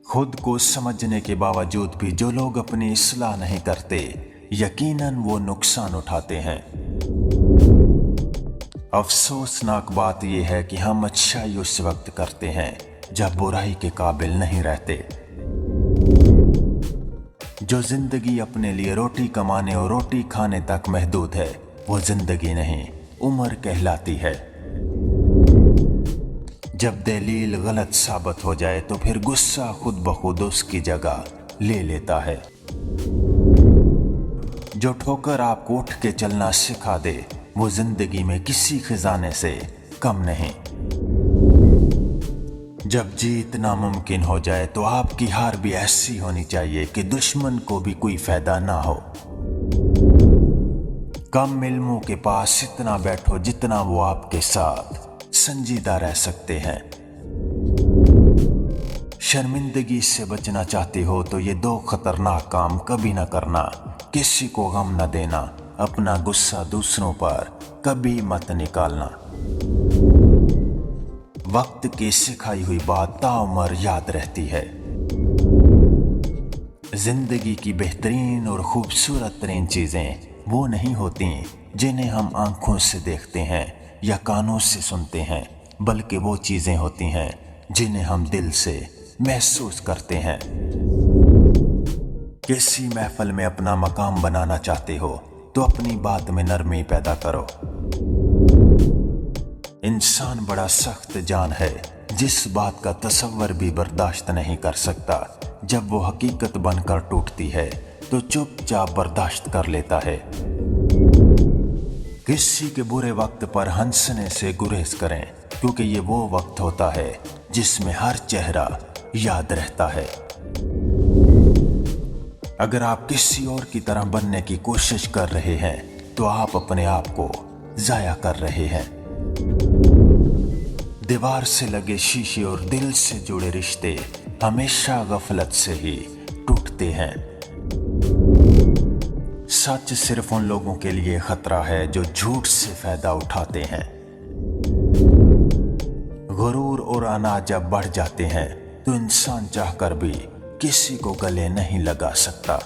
खुद को समझने के बावजूद भी जो लोग अपनी इस्लाह नहीं करते, यकीनन वो नुकसान उठाते हैं। अफसोसनाक बात यह है कि हम अच्छाई उस वक्त करते हैं जब बुराई के काबिल नहीं रहते। जो जिंदगी अपने लिए रोटी कमाने और रोटी खाने तक महदूद है, वो जिंदगी नहीं, उम्र कहलाती है। जब दलील गलत साबित हो जाए तो फिर गुस्सा खुद ब खुद उसकी जगह ले लेता है। जो ठोकर आपको उठ के चलना सिखा दे, वो जिंदगी में किसी खजाने से कम नहीं। जब जीत नामुमकिन हो जाए तो आपकी हार भी ऐसी होनी चाहिए कि दुश्मन को भी कोई फायदा ना हो। कम इल्मों के पास इतना बैठो जितना वो आपके साथ संजीदा रह सकते हैं। शर्मिंदगी से बचना चाहते हो तो ये दो खतरनाक काम कभी ना करना। किसी को गम न देना, अपना गुस्सा दूसरों पर कभी मत निकालना। वक्त की सिखाई हुई बात ताउम्र याद रहती है। जिंदगी की बेहतरीन और खूबसूरत तरीन चीजें वो नहीं होती जिन्हें हम आंखों से देखते हैं या कानों से सुनते हैं, बल्कि वो चीजें होती हैं जिन्हें हम दिल से महसूस करते हैं। किसी महफिल में अपना मकाम बनाना चाहते हो तो अपनी बात में नरमी पैदा करो। इंसान बड़ा सख्त जान है, जिस बात का तसव्वुर भी बर्दाश्त नहीं कर सकता, जब वो हकीकत बनकर टूटती है तो चुपचाप बर्दाश्त कर लेता है। किसी के बुरे वक्त पर हंसने से गुरेज करें, क्योंकि ये वो वक्त होता है जिसमें हर चेहरा याद रहता है। अगर आप किसी और की तरह बनने की कोशिश कर रहे हैं तो आप अपने आप को जाया कर रहे हैं। दीवार से लगे शीशे और दिल से जुड़े रिश्ते हमेशा गफलत से ही टूटते हैं। सच सिर्फ उन लोगों के लिए खतरा है जो झूठ से फायदा उठाते हैं। गुरूर और अना जब बढ़ जाते हैं तो इंसान चाहकर भी किसी को गले नहीं लगा सकता।